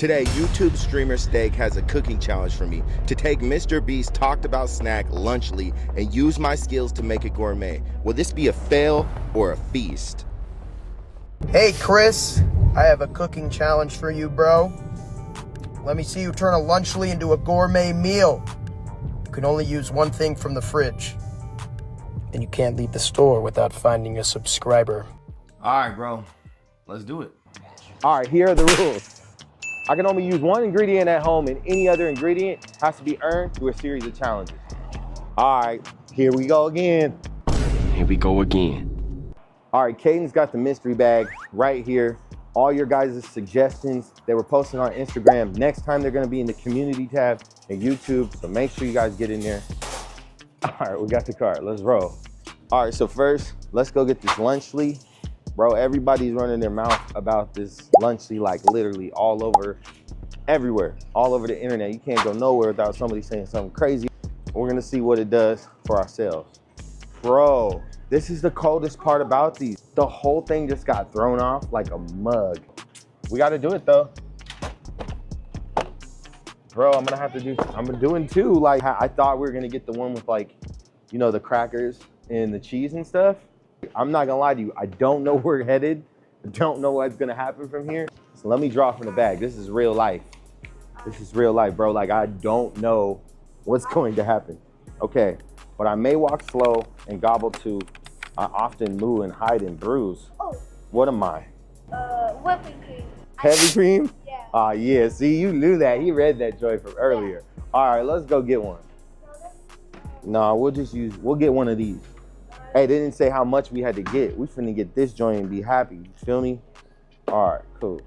Today, YouTube streamer Steak has a cooking challenge for me to take Mr. Beast's talked about snack, Lunchly, and use my skills to make it gourmet. Will this be a fail or a feast? Hey Chris, I have a cooking challenge for you, bro. Let me see you turn a Lunchly into a gourmet meal. You can only use one thing from the fridge. And you can't leave the store without finding a subscriber. All right, bro. Let's do it. All right, here are the rules. I can only use one ingredient at home, and any other ingredient has to be earned through a series of challenges. All right, here we go again. Here we go again. All right, Caden's got the mystery bag right here. All your guys' suggestions that we're posting on Instagram. Next time they're gonna be in the community tab and YouTube, so make sure you guys get in there. All right, we got the card, let's roll. All right, so first, let's go get this Lunchly. Bro, everybody's running their mouth about this Lunchly, like literally all over, everywhere, all over the internet. You can't go nowhere without somebody saying something crazy. We're gonna see what it does for ourselves. Bro, this is the coldest part about these. The whole thing just got thrown off like a mug. We gotta do it though. Bro, I'm doing two. Like, I thought we were gonna get the one with, like, you know, the crackers and the cheese and stuff. I'm not gonna lie to you, I don't know where we're headed. I don't know what's gonna happen from here. So let me draw from the bag. This is real life. This is real life, bro. Like, I don't know what's going to happen. Okay, but I may walk slow and gobble too. I often moo and hide and bruise. Oh. What am I? Whipping cream. Heavy cream? Yeah. Yeah, see, you knew that. He read that joy from earlier. Yeah. All right, let's go get one. No, we'll get one of these. Hey, they didn't say how much we had to get. We finna get this joint and be happy. You feel me? All right, cool.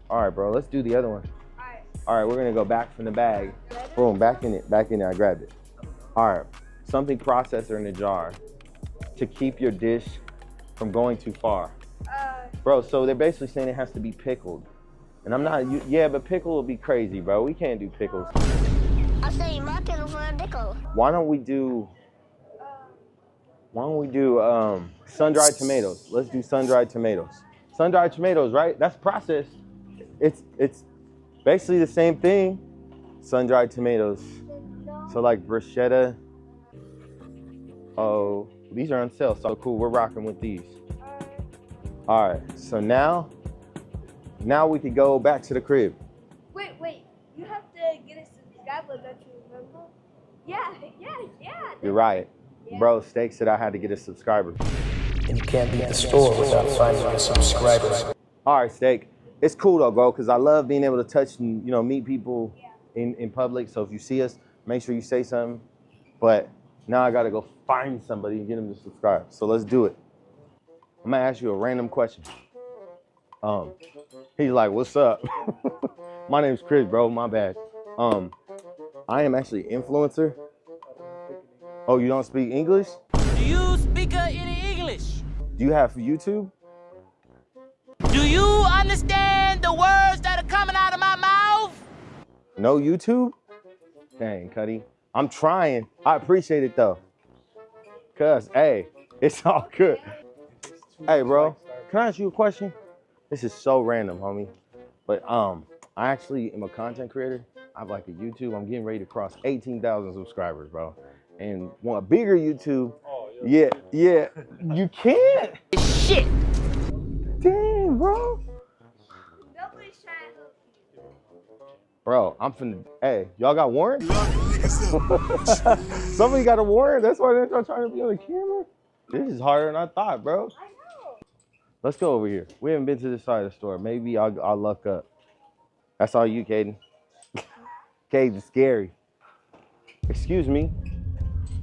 All right, bro, let's do the other one. All right, we're gonna go back from the bag. Boom, back in it, I grabbed it. All right, something processor in a jar to keep your dish from going too far. Bro, so they're basically saying it has to be pickled. And I'm not, yeah, but pickle will be crazy, bro. We can't do pickles. I'll say my pickle for a pickle. Why don't we do sun-dried tomatoes? Let's do sun-dried tomatoes. Sun-dried tomatoes, right? That's processed. It's basically the same thing. Sun-dried tomatoes. So like bruschetta. Oh, these are on sale, so cool, we're rocking with these. All right, so now we could go back to the crib. Wait, you have to get a subscriber, don't you remember? Yeah. You're right. Yeah. Bro, Steak said I had to get a subscriber. And you can't leave the store without finding a subscriber. All right, Steak. It's cool though, bro, because I love being able to touch and, you know, meet people in public. So if you see us, make sure you say something. But now I gotta go find somebody and get them to subscribe. So let's do it. I'm gonna ask you a random question. He's like, what's up? My name's Chris, bro, my bad. I am actually an influencer. Oh, you don't speak English? Do you speak any English? Do you have YouTube? Do you understand the words that are coming out of my mouth? No YouTube? Dang, Cuddy. I'm trying. I appreciate it though. Cuz, hey, it's all good. Hey, bro, can I ask you a question? This is so random, homie. But I actually am a content creator. I have like a YouTube. I'm getting ready to cross 18,000 subscribers, bro. And want a bigger YouTube. Oh, yeah. You can't. Shit. Dang, bro. Nobody's trying to help you. Bro, I'm finna. Hey, y'all got warrants? Somebody got a warrant. That's why they're trying to be on the camera. This is harder than I thought, bro. I know. Let's go over here. We haven't been to this side of the store. Maybe I'll luck up. That's all you, Caden. Caden's scary. Excuse me.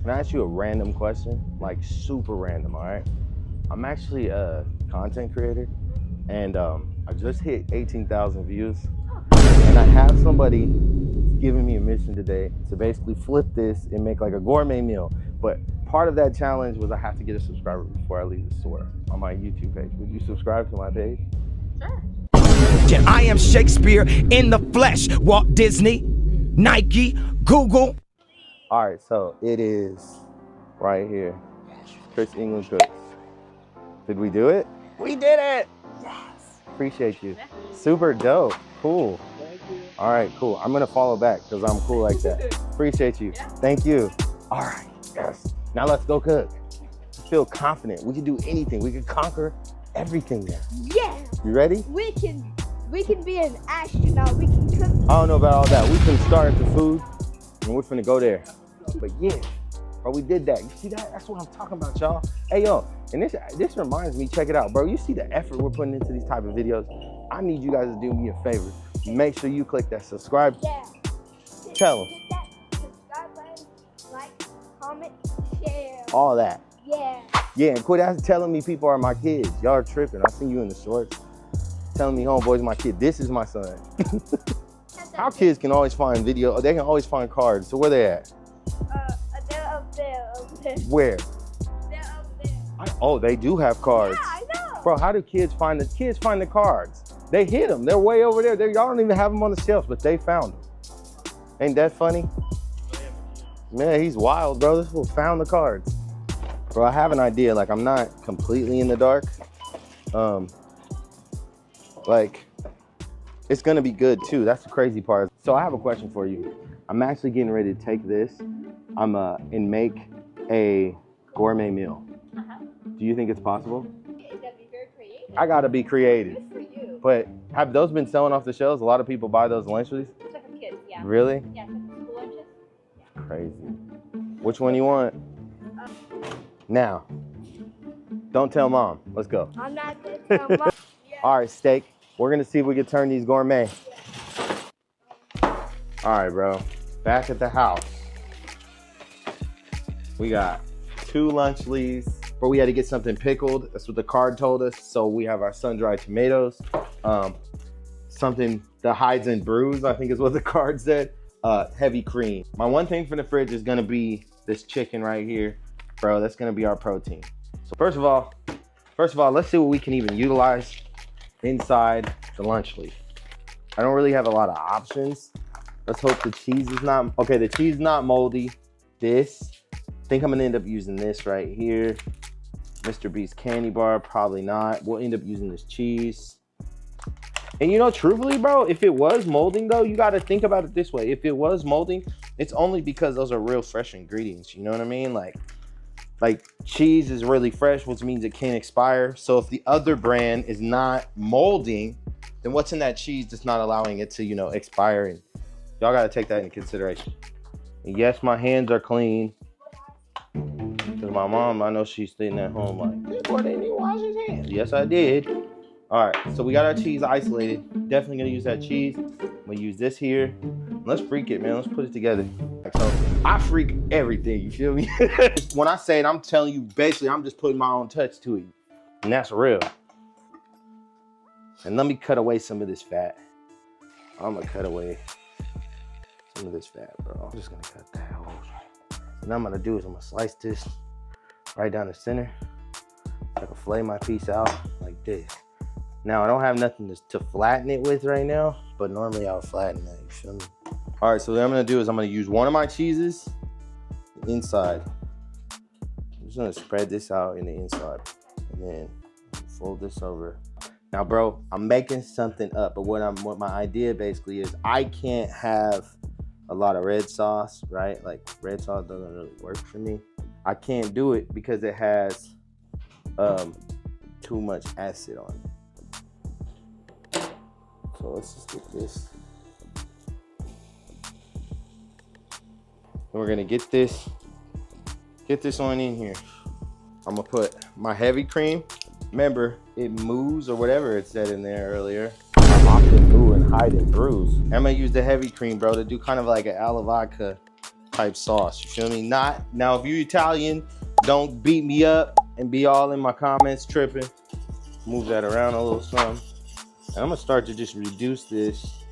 Can I ask you a random question? Like super random, all right? I'm actually a content creator and I just hit 18,000 views. And I have somebody giving me a mission today to basically flip this and make like a gourmet meal. But part of that challenge was I have to get a subscriber before I leave the store on my YouTube page. Would you subscribe to my page? Sure. I am Shakespeare in the flesh. Walt Disney, Nike, Google. All right, so it is right here. Kris.England.Cooks. Did we do it? We did it! Yes. Appreciate you. Super dope. Cool. All right, cool. I'm gonna follow back because I'm cool like that. Appreciate you. Thank you. All right, yes. Now let's go cook. I feel confident. We can do anything. We can conquer everything there. Yeah. You ready? We can be an astronaut. We can cook. I don't know about all that. We can start at the food and we're finna go there. But yeah, bro, we did that. You see that? That's what I'm talking about, y'all. Hey, yo, and this reminds me, check it out, bro. You see the effort we're putting into these type of videos? I need you guys to do me a favor. Make sure you click that subscribe. Yeah. Tell them. Hit that subscribe button, like, comment, share. All that. Yeah. Yeah, and quit telling me people are my kids. Y'all are tripping. I seen you in the shorts. Telling me homeboy's my kid. This is my son. Our kids can always find video. They can always find cards. So where they at? They're up there. Where? They're up there. Oh, they do have cards. Yeah, I know. Bro, how do kids find the cards? They hid them. They're way over there. Y'all don't even have them on the shelves, but they found them. Ain't that funny? Man, he's wild, bro. This fool found the cards. Bro, I have an idea. Like, I'm not completely in the dark. Like, it's gonna be good too. That's the crazy part. So I have a question for you. I'm actually getting ready to take this and make a gourmet meal. Do you think it's possible? That'd be very creative. I gotta be creative. Good for you. But have those been selling off the shelves? A lot of people buy those Lunchables. It's like for kids, yeah. Really? Yeah, it's like school lunches. Crazy. Which one you want? Now, don't tell mom. Let's go. I'm not gonna tell mom. All right, steak. We're gonna see if we can turn these gourmet. All right, bro. Back at the house. We got 2 Lunchables. But we had to get something pickled. That's what the card told us. So we have our sun-dried tomatoes. Something that hides in bruise, I think is what the card said. Heavy cream. My one thing from the fridge is gonna be this chicken right here. Bro, that's gonna be our protein. So first of all, let's see what we can even utilize inside the Lunchable. I don't really have a lot of options. Let's hope the cheese is not, okay, the cheese is not moldy. This, I think I'm gonna end up using this right here. Mr. Beast candy bar, probably not. We'll end up using this cheese. And you know, truthfully, bro, if it was molding though, you gotta think about it this way. If it was molding, it's only because those are real fresh ingredients, you know what I mean? Like cheese is really fresh, which means it can't expire. So if the other brand is not molding, then what's in that cheese that's not allowing it to, you know, expire? And y'all gotta take that into consideration. And yes, my hands are clean. Because my mom, I know she's sitting at home like, this boy didn't even wash his hands. Yes, I did. All right, so we got our cheese isolated. Definitely gonna use that cheese. I'm gonna use this here. Let's freak it, man. Let's put it together. So I freak everything, you feel me? When I say it, I'm telling you, basically, I'm just putting my own touch to it. And that's real. And let me cut away some of this fat. I'm gonna cut away some of this fat, bro. I'm just gonna cut that whole. What I'm gonna do is I'm gonna slice this right down the center. I can flay my piece out like this. Now I don't have nothing to flatten it with right now, but normally I'll flatten that, you feel me? All right, so what I'm gonna do is I'm gonna use one of my cheeses inside. I'm just gonna spread this out in the inside and then fold this over. Now, bro, I'm making something up, but what my idea basically is I can't have a lot of red sauce, right? Like red sauce doesn't really work for me. I can't do it because it has too much acid on it. So let's just get this. And we're gonna get this on in here. I'm gonna put my heavy cream. Remember, it moves or whatever it said in there earlier. I often move and hide and bruise. I'm gonna use the heavy cream, bro, to do kind of like an alla vodka type sauce. You feel me? Now, if you're Italian, don't beat me up and be all in my comments tripping. Move that around a little something. And I'm gonna start to just reduce this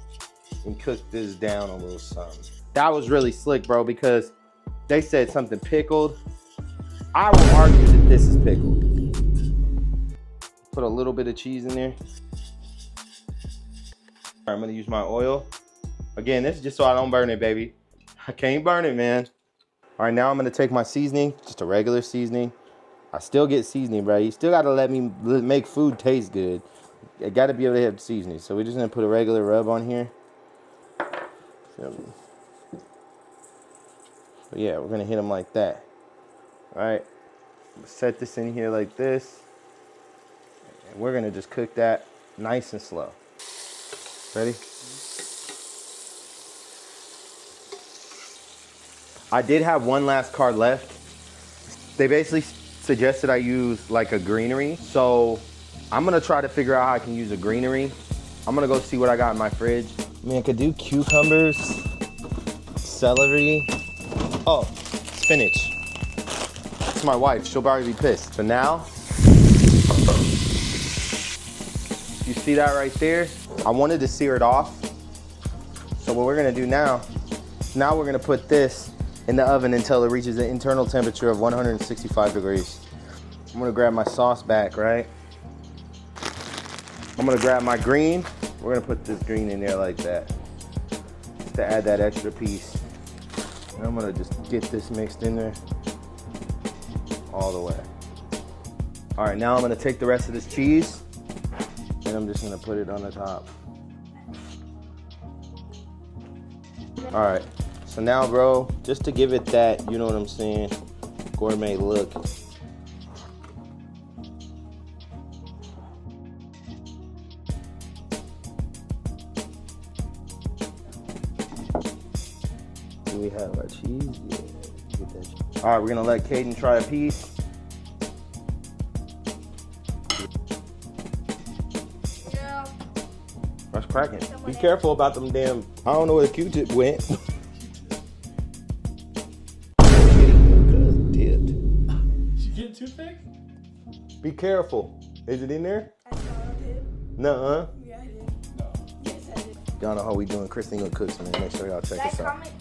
and cook this down a little something. That was really slick, bro, because they said something pickled. I will argue that this is pickled. Put a little bit of cheese in there. I'm gonna use my oil. Again, this is just so I don't burn it, baby. I can't burn it, man. All right, now I'm gonna take my seasoning, just a regular seasoning. I still get seasoning, bro. You still gotta let me make food taste good. I gotta be able to have seasoning. So we're just gonna put a regular rub on here. Feel me? But yeah, we're gonna hit them like that. All right, set this in here like this. And we're gonna just cook that nice and slow. Ready? I did have one last card left. They basically suggested I use like a greenery. So I'm gonna try to figure out how I can use a greenery. I'm gonna go see what I got in my fridge. I mean, I could do cucumbers, celery. Oh, spinach. It's my wife, she'll probably be pissed. So now, you see that right there? I wanted to sear it off. So what we're gonna do now we're gonna put this in the oven until it reaches the internal temperature of 165 degrees. I'm gonna grab my sauce back, right? I'm gonna grab my green. We're gonna put this green in there like that, just to add that extra piece. And I'm gonna just get this mixed in there all the way. All right, now I'm gonna take the rest of this cheese and I'm just gonna put it on the top. All right, so now, bro, just to give it that, you know what I'm saying, gourmet look. Do we have our cheese? Yeah, get that cheese. All right, we're gonna let Caden try a piece. Yeah. That's cracking. Be careful about them damn, I don't know where the Q-tip went. Dipped. She getting too thick? Be careful. Is it in there? I saw it. Nuh-uh. Yeah, I did. Yes, I did. Y'all know how we doing Kris.England.Cooks, man. Make sure y'all check Like, us out. comment,